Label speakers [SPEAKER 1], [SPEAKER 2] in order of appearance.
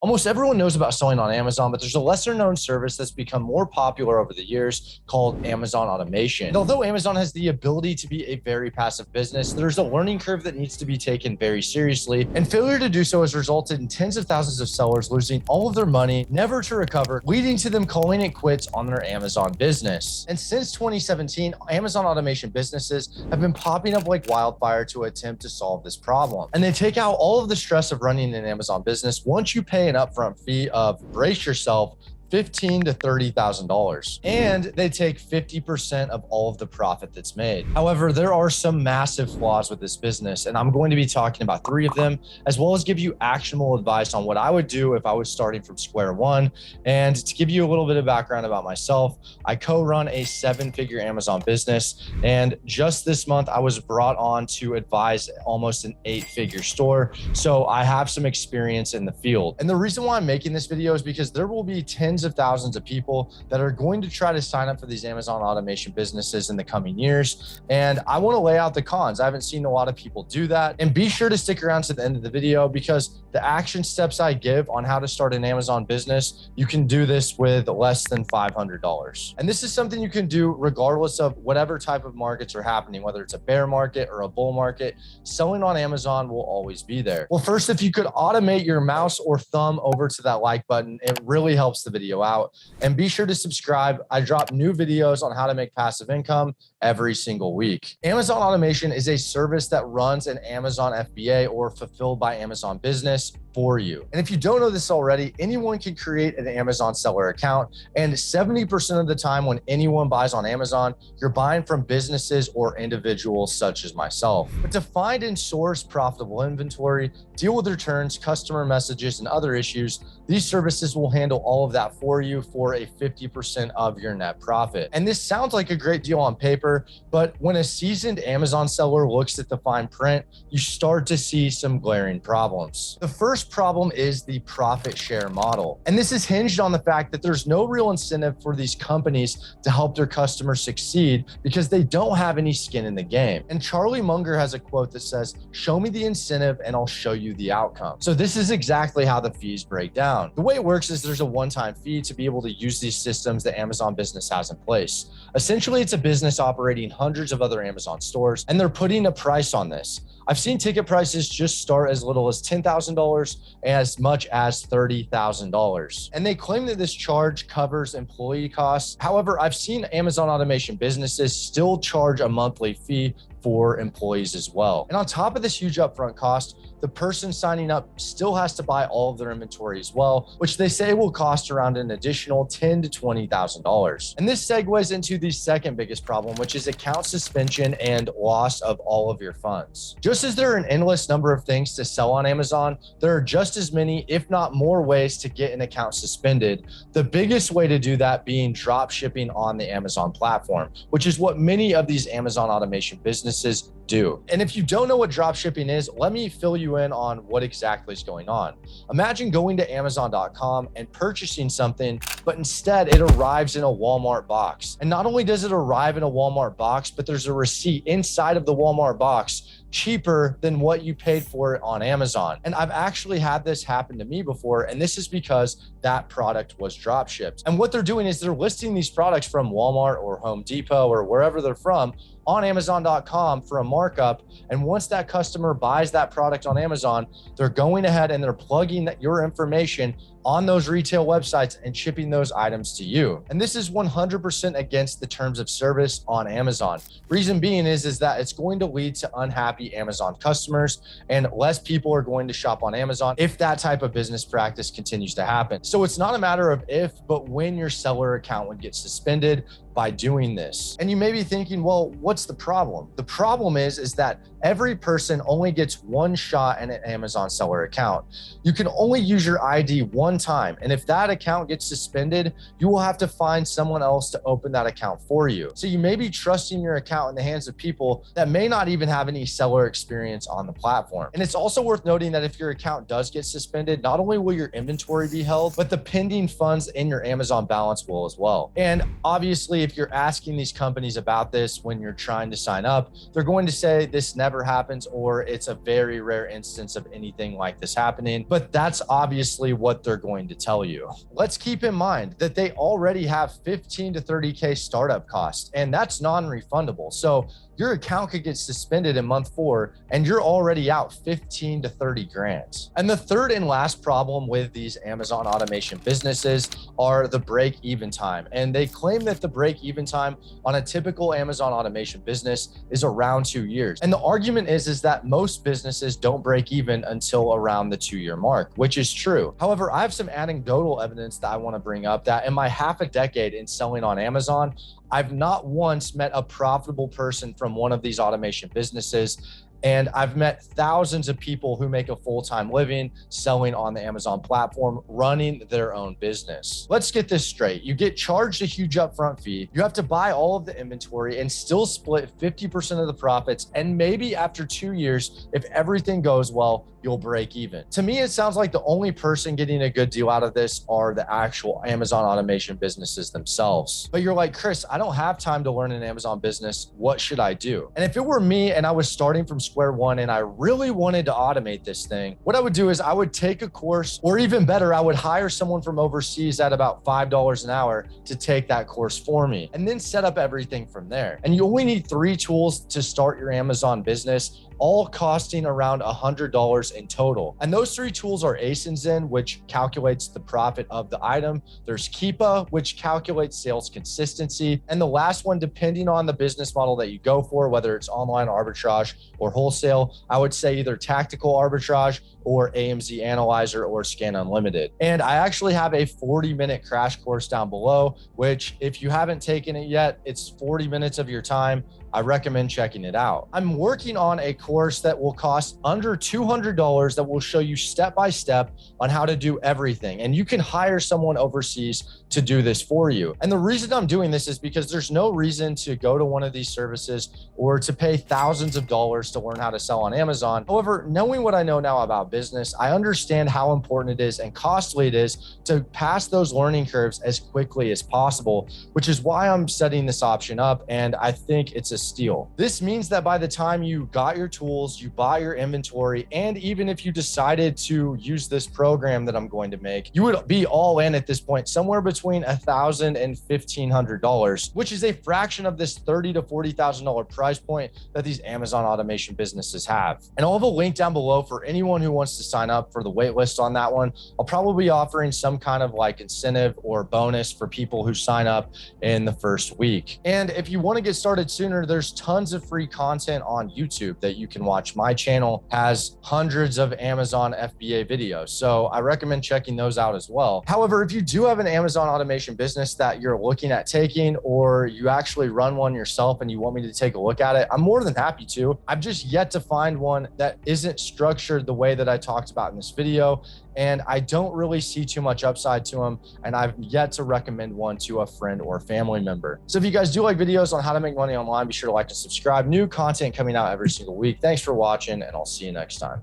[SPEAKER 1] Almost everyone knows about selling on Amazon, but there's a lesser known service that's become more popular over the years called Amazon automation. And although Amazon has the ability to be a very passive business, there's a learning curve that needs to be taken very seriously. And failure to do so has resulted in tens of thousands of sellers losing all of their money, never to recover, leading to them calling it quits on their Amazon business. And since 2017, Amazon automation businesses have been popping up like wildfire to attempt to solve this problem. And they take out all of the stress of running an Amazon business once you pay an upfront fee of, brace yourself, $15,000 to $30,000. And they take 50% of all of the profit that's made. However, there are some massive flaws with this business, and I'm going to be talking about 3 of them, as well as give you actionable advice on what I would do if I was starting from square one. And to give you a little bit of background about myself, I co-run a 7-figure Amazon business. And just this month, I was brought on to advise almost an 8-figure store. So I have some experience in the field. And the reason why I'm making this video is because there will be tens of thousands of people that are going to try to sign up for these Amazon automation businesses in the coming years. And I want to lay out the cons. I haven't seen a lot of people do that. And be sure to stick around to the end of the video, because the action steps I give on how to start an Amazon business, you can do this with less than $500. And this is something you can do regardless of whatever type of markets are happening, whether it's a bear market or a bull market. Selling on Amazon will always be there. Well, first, if you could automate your mouse or thumb over to that like button, it really helps the video out. And be sure to subscribe. I drop new videos on how to make passive income every single week. Amazon automation is a service that runs an Amazon FBA, or fulfilled by Amazon business, for you. And if you don't know this already, anyone can create an Amazon seller account. And 70% of the time when anyone buys on Amazon, you're buying from businesses or individuals such as myself. But to find and source profitable inventory, deal with returns, customer messages, and other issues, these services will handle all of that for you for a 50% of your net profit. And this sounds like a great deal on paper, but when a seasoned Amazon seller looks at the fine print, you start to see some glaring problems. The first problem is the profit share model. And this is hinged on the fact that there's no real incentive for these companies to help their customers succeed, because they don't have any skin in the game. And Charlie Munger has a quote that says, "Show me the incentive and I'll show you the outcome." So this is exactly how the fees break down. The way it works is there's a one-time fee to be able to use these systems that Amazon Business has in place. Essentially, it's a business operating hundreds of other Amazon stores, and they're putting a price on this. I've seen ticket prices just start as little as $10,000 and as much as $30,000. And they claim that this charge covers employee costs. However, I've seen Amazon automation businesses still charge a monthly fee for employees as well. And on top of this huge upfront cost, the person signing up still has to buy all of their inventory as well, which they say will cost around an additional $10,000 to $20,000. And this segues into the second biggest problem, which is account suspension and loss of all of your funds. Just as there are an endless number of things to sell on Amazon, there are just as many, if not more, ways to get an account suspended. The biggest way to do that being drop shipping on the Amazon platform, which is what many of these Amazon automation businesses do. And if you don't know what drop shipping is, let me fill you in on what exactly is going on. Imagine going to Amazon.com and purchasing something, but instead it arrives in a Walmart box. And not only does it arrive in a Walmart box, but there's a receipt inside of the Walmart box cheaper than what you paid for it on Amazon. And I've actually had this happen to me before, and this is because that product was drop shipped. And what they're doing is they're listing these products from Walmart or Home Depot or wherever they're from on Amazon.com for a markup. And once that customer buys that product on Amazon, they're going ahead and they're plugging your information on those retail websites and shipping those items to you. And this is 100% against the terms of service on Amazon. Reason being is that it's going to lead to unhappy Amazon customers, and less people are going to shop on Amazon if that type of business practice continues to happen. So it's not a matter of if, but when your seller account would get suspended by doing this. And you may be thinking, well, what's the problem? The problem is that every person only gets one shot at an Amazon seller account. You can only use your ID one time. And if that account gets suspended, you will have to find someone else to open that account for you. So you may be trusting your account in the hands of people that may not even have any seller experience on the platform. And it's also worth noting that if your account does get suspended, not only will your inventory be held, but the pending funds in your Amazon balance will as well. And obviously, if you're asking these companies about this when you're trying to sign up, they're going to say this never never happens, or it's a very rare instance of anything like this happening, but that's obviously what they're going to tell you. Let's keep in mind that they already have 15 to 30K startup costs, and that's non-refundable. So your account could get suspended in month 4 and you're already out 15 to 30 grand. And the third and last problem with these Amazon automation businesses are the break-even time. And they claim that the break-even time on a typical Amazon automation business is around 2 years. And the argument is that most businesses don't break even until around the 2-year mark, which is true. However, I have some anecdotal evidence that I want to bring up that in my half a decade in selling on Amazon, I've not once met a profitable person from one of these automation businesses. And I've met thousands of people who make a full-time living selling on the Amazon platform, running their own business. Let's get this straight. You get charged a huge upfront fee. You have to buy all of the inventory and still split 50% of the profits. And maybe after 2 years, if everything goes well, you'll break even. To me, it sounds like the only person getting a good deal out of this are the actual Amazon automation businesses themselves. But you're like, Chris, I don't have time to learn an Amazon business. What should I do? And if it were me and I was starting from square one and I really wanted to automate this thing, what I would do is I would take a course, or even better, I would hire someone from overseas at about $5 an hour to take that course for me, and then set up everything from there. And you only need 3 tools to start your Amazon business, all costing around $100 in total. And those 3 tools are Asenzen, which calculates the profit of the item. There's Keepa, which calculates sales consistency. And the last one, depending on the business model that you go for, whether it's online arbitrage or wholesale, I would say either tactical arbitrage or AMZ Analyzer or Scan Unlimited. And I actually have a 40-minute crash course down below, which if you haven't taken it yet, it's 40 minutes of your time. I recommend checking it out. I'm working on a course that will cost under $200 that will show you step-by-step on how to do everything. And you can hire someone overseas to do this for you. And the reason I'm doing this is because there's no reason to go to one of these services or to pay thousands of dollars to learn how to sell on Amazon. However, knowing what I know now about business, I understand how important it is and costly it is to pass those learning curves as quickly as possible, which is why I'm setting this option up. And I think it's a steal. This means that by the time you got your tools, you buy your inventory, and even if you decided to use this program that I'm going to make, you would be all in at this point, somewhere between $1,000 and $1,500, which is a fraction of this $30,000 to $40,000 price point that these Amazon automation businesses have. And I'll have a link down below for anyone who wants to sign up for the wait list on that one. I'll probably be offering some kind of like incentive or bonus for people who sign up in the first week. And if you want to get started sooner, there's tons of free content on YouTube that you can watch. My channel has hundreds of Amazon FBA videos, so I recommend checking those out as well. However, if you do have an Amazon automation business that you're looking at taking, or you actually run one yourself and you want me to take a look at it, I'm more than happy to. I've just yet to find one that isn't structured the way that I talked about in this video, and I don't really see too much upside to them, and I've yet to recommend one to a friend or family member. So if you guys do like videos on how to make money online, be sure to like and subscribe. New content coming out every single week. Thanks for watching, and I'll see you next time.